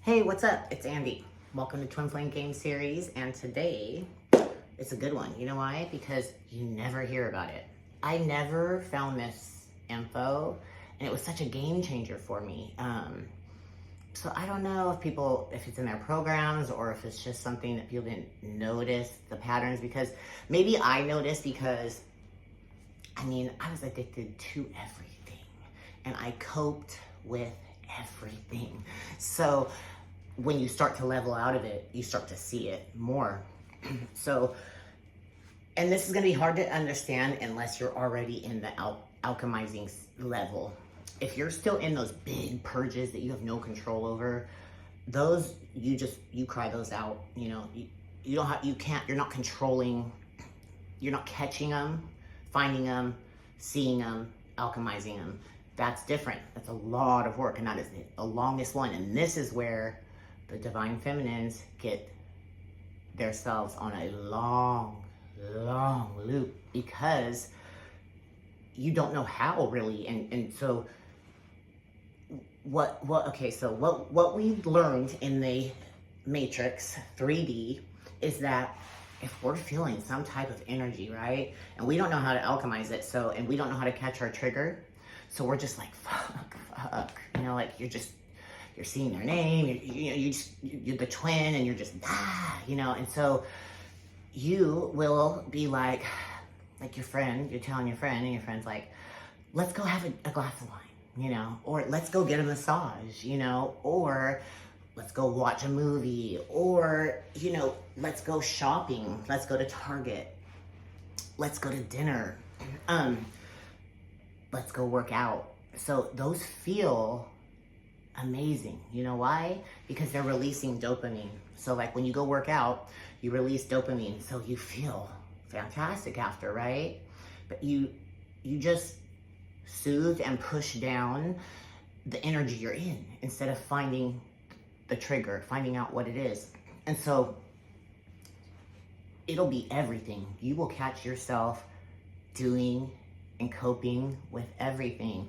Hey, what's up? It's Andy. Welcome to Twin Flame Game Series, and today it's a good one. You know why? Because you never hear about it. I never found this info, and it was such a game changer for me. So I don't know if it's in their programs or if it's just something that people didn't notice the patterns, because maybe I noticed because, I was addicted to everything, and I coped with everything. So when you start to level out of it, you start to see it more. So, and this is going to be hard to understand unless you're already in the alchemizing level. If you're still in those big purges that you have no control over, those, you cry those out. You don't have, you're not controlling, you're not catching them, finding them, seeing them, alchemizing them. That's different. That's a lot of work, and that is the longest one. And this is where the Devine Feminines get themselves on a long loop, because you don't know how really. And so what we learned in the Matrix 3D is that if we're feeling some type of energy, right, and we don't know how to alchemize it, and we don't know how to catch our trigger, so we're just like, fuck, like you're seeing their name, you're the twin, and you're just, and so you will be like your friend, you're telling your friend, and your friend's like, let's go have a glass of wine, or let's go get a massage, or let's go watch a movie, or, let's go shopping, let's go to Target, let's go to dinner, let's go work out. So those feel amazing. You know why? Because they're releasing dopamine. So like when you go work out, you release dopamine, so you feel fantastic after, right? But you just soothe and push down the energy you're in instead of finding the trigger, finding out what it is. And so it'll be everything. You will catch yourself doing and coping with everything.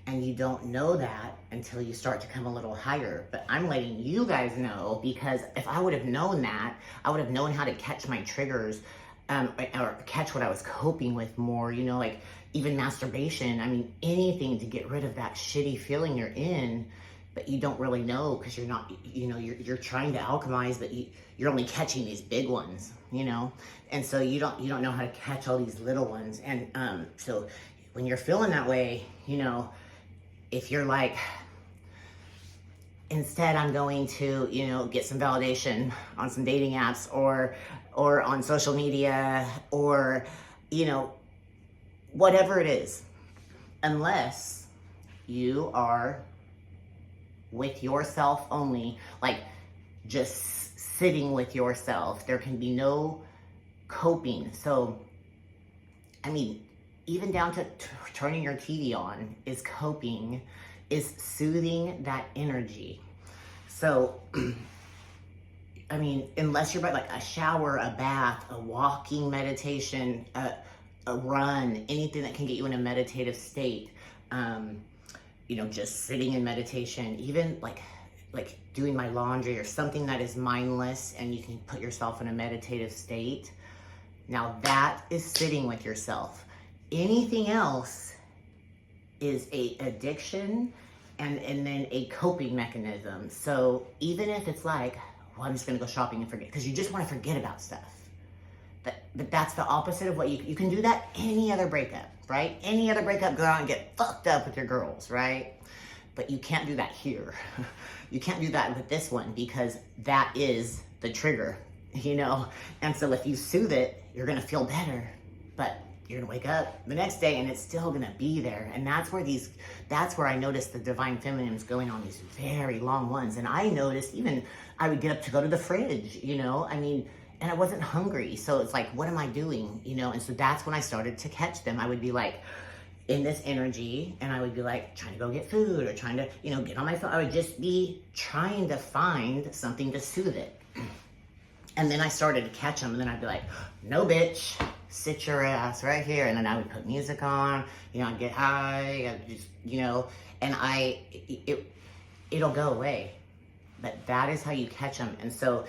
And you don't know that until you start to come a little higher. But I'm letting you guys know, because if I would have known that, I would have known how to catch my triggers, or catch what I was coping with more, like even masturbation. Anything to get rid of that shitty feeling you're in, but you don't really know, because you're not, you're trying to alchemize, but you're only catching these big ones, and so you don't know how to catch all these little ones. And so when you're feeling that way, if you're like, instead I'm going to, get some validation on some dating apps or on social media, or, whatever it is, unless you are with yourself only, like just sitting with yourself, there can be no coping. So, even down to turning your TV on is coping, is soothing that energy. So, unless you're like a shower, a bath, a walking meditation, a run, anything that can get you in a meditative state, just sitting in meditation, even like doing my laundry or something that is mindless and you can put yourself in a meditative state. Now that is sitting with yourself. Anything else is a addiction and then a coping mechanism. So even if it's like, well, I'm just gonna go shopping and forget, because you just want to forget about stuff. But that's the opposite of what you can do that any other breakup, right? Any other breakup, go out and get fucked up with your girls, right? But you can't do that here. You can't do that with this one, because that is the trigger, And so if you soothe it, you're gonna feel better, but you're gonna wake up the next day and it's still gonna be there. And that's where I noticed the Devine Feminines going on these very long ones. And I noticed even I would get up to go to the fridge, and I wasn't hungry. So it's like, what am I doing? And so that's when I started to catch them. I would be like in this energy, and I would be like trying to go get food or trying to, get on my phone. I would just be trying to find something to soothe it. And then I started to catch them, and then I'd be like, no, bitch, sit your ass right here. And then I would put music on, I'd get high, I'd just, and it'll go away. but that is how you catch them. And so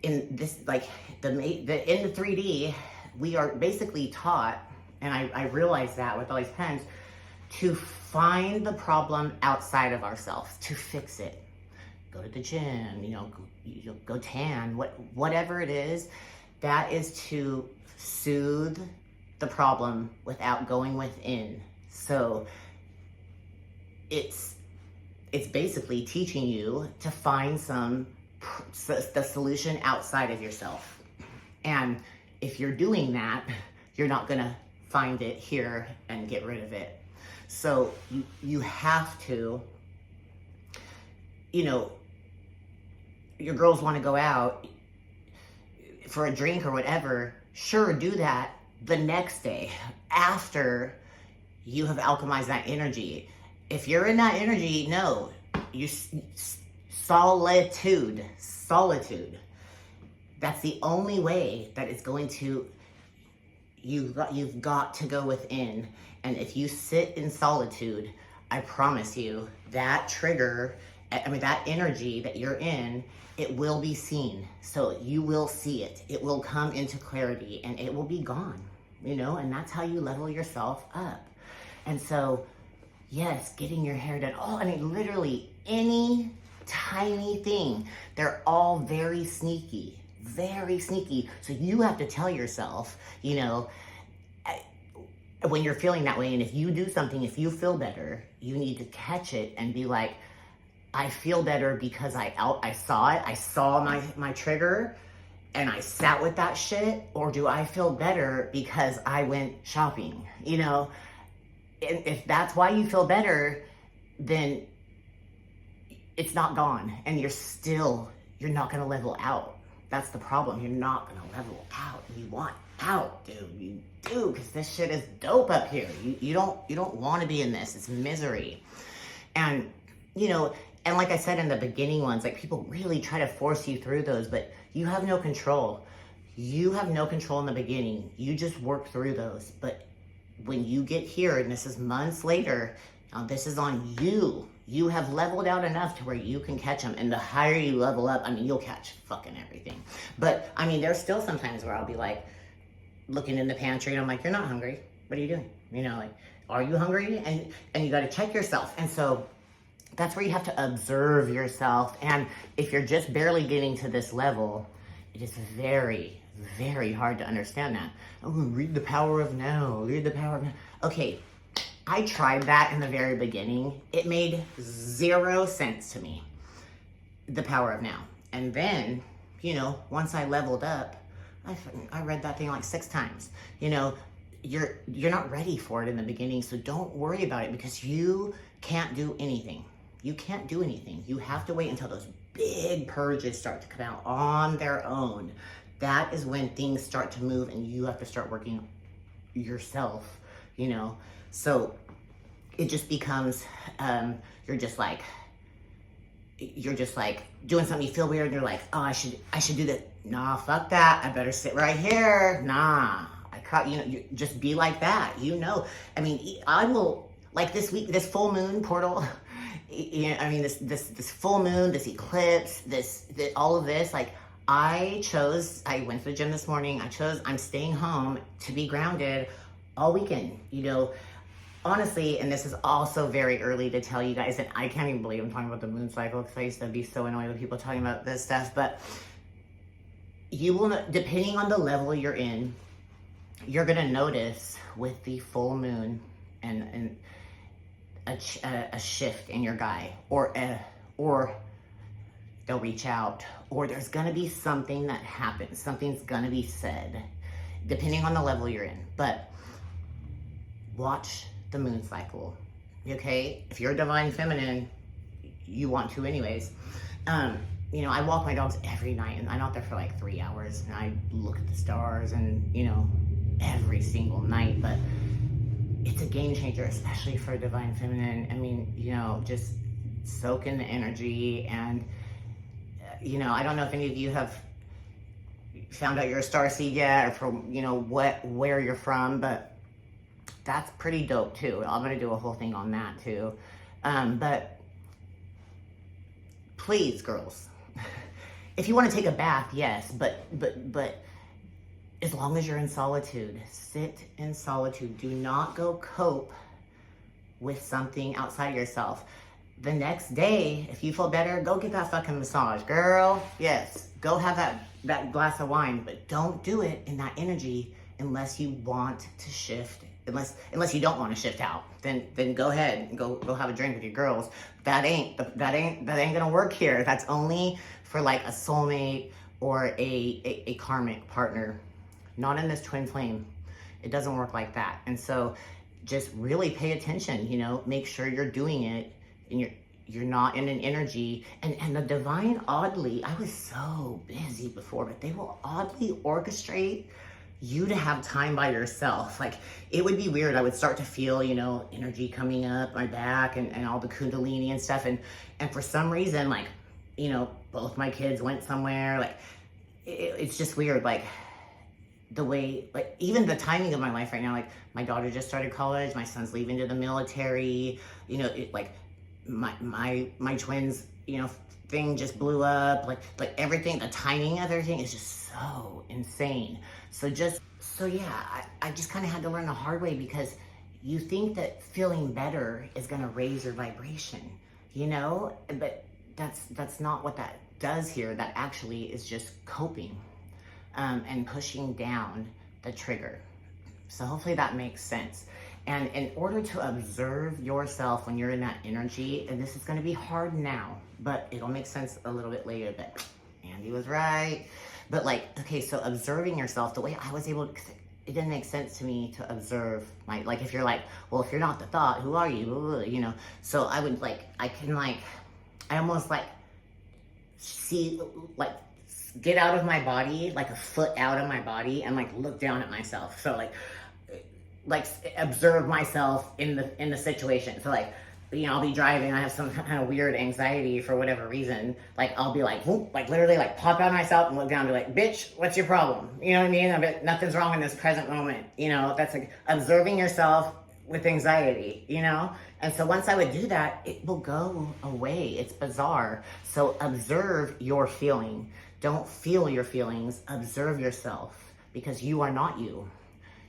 in this, like in the 3D, we are basically taught, and I realize that with all these pens, to find the problem outside of ourselves, to fix it. Go to the gym, go tan, whatever it is, that is to soothe the problem without going within. So it's basically teaching you to find the solution outside of yourself. And if you're doing that, you're not gonna find it here and get rid of it. So you have to, your girls want to go out for a drink or whatever, sure, do that the next day after you have alchemized that energy. If you're in that energy, no, solitude. That's the only way that it's going to, you've got to go within. And if you sit in solitude, I promise you, that trigger, that energy that you're in, it will be seen. So you will see it. It will come into clarity and it will be gone, and that's how you level yourself up. And so, yes, getting your hair done. Literally any tiny thing. They're all very sneaky, very sneaky. So you have to tell yourself, when you're feeling that way, and if you do something, if you feel better, you need to catch it and be like, I feel better because I saw it, I saw my trigger, and I sat with that shit, or do I feel better because I went shopping, And if that's why you feel better, then it's not gone, and you're not gonna level out. That's the problem. You're not gonna level out. You want out, dude. You do, because this shit is dope up here. You don't want to be in this. It's misery. And and like I said in the beginning ones, like, people really try to force you through those, but you have no control. You have no control in the beginning. You just work through those. But when you get here, and this is months later, now this is on you. You have leveled out enough to where you can catch them. And the higher you level up, you'll catch fucking everything. But there's still sometimes where I'll be like, looking in the pantry, and I'm like, you're not hungry. What are you doing? Are you hungry? And you got to check yourself. And so that's where you have to observe yourself. And if you're just barely getting to this level, it is very, very hard to understand that. Oh, read the power of now. Read the power of now. Okay, I tried that in the very beginning. It made 0 sense to me, the power of now. And then, once I leveled up, I read that thing like 6 times. You're not ready for it in the beginning, so don't worry about it, because you can't do anything. You can't do anything. You have to wait until those big purges start to come out on their own. That is when things start to move, and you have to start working yourself, So it just becomes, you're just like doing something, you feel weird, and you're like, oh, I should do that. Nah, fuck that. I better sit right here. Nah, you just be like that. I will, like this week, this full moon portal, this full moon, this eclipse, all of this, like, I went to the gym this morning. I'm staying home to be grounded all weekend, honestly, and this is also very early to tell you guys, and I can't even believe I'm talking about the moon cycle, because I used to be so annoyed with people talking about this stuff, but you will, depending on the level you're in, you're gonna notice with the full moon and a shift in your guy, or they'll reach out, or there's gonna be something that happens, something's gonna be said, depending on the level you're in. But watch the moon cycle, okay? If you're a Devine Feminine, you want to anyways. I walk my dogs every night, and I'm out there for like 3 hours, and I look at the stars, and every single night. But it's a game changer, especially for a Devine Feminine. Just soak in the energy. And I don't know if any of you have found out you're a starseed yet, or from where you're from, but that's pretty dope too. I'm gonna do a whole thing on that too. But please, girls, if you want to take a bath, yes, but as long as you're in solitude, sit in solitude. Do not go cope with something outside yourself. The next day, if you feel better, go get that fucking massage, girl. Yes, go have that glass of wine, but don't do it in that energy unless you want to shift. Unless you don't want to shift out, then go ahead and go have a drink with your girls. That ain't gonna work here. That's only for like a soulmate or a karmic partner. Not in this twin flame. It doesn't work like that. And so just really pay attention, you know, make sure you're doing it and you're not in an energy. And the divine, oddly, I was so busy before, but they will oddly orchestrate you to have time by yourself. Like, it would be weird. I would start to feel, you know, energy coming up my back and all the kundalini and stuff. And for some reason, like, you know, both my kids went somewhere. Like, it's just weird. Like, the way, like, even the timing of my life right now, like, my daughter just started college, my son's leaving to the military, you know, like, my twins, you know, thing just blew up, like everything, the timing of everything is just so insane. So yeah, I just kind of had to learn the hard way, because you think that feeling better is going to raise your vibration, you know, but that's not what that does here. That actually is just coping. And pushing down the trigger. So hopefully that makes sense. And in order to observe yourself when you're in that energy, and this is going to be hard now, but it'll make sense a little bit later, but Andy was right. But like, okay, so observing yourself, the way I was able to, it didn't make sense to me to observe like, if you're like, well, if you're not the thought, who are you? You know, so I would like, I almost like see, like, get out of my body, like a foot out of my body, and like look down at myself. So like observe myself in the situation. So like, you know, I'll be driving, I have some kind of weird anxiety for whatever reason. Like, I'll be like, whoop, like literally like pop out of myself and look down and be like, bitch, what's your problem? You know what I mean? Nothing's wrong in this present moment. You know, that's like observing yourself with anxiety, you know? And so once I would do that, it will go away. It's bizarre. So observe your feeling. Don't feel your feelings, observe yourself, because you are not you.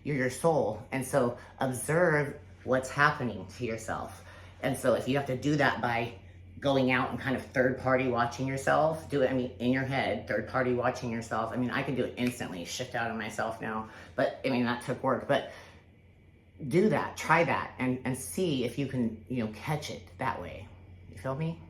You're your soul. And so observe what's happening to yourself. And so if you have to do that by going out and kind of third party watching yourself, do it, I mean, in your head, third party watching yourself. I mean, I can do it instantly, shift out of myself now. But I mean, that took work. But do that, try that, and see if you can, you know, catch it that way. You feel me?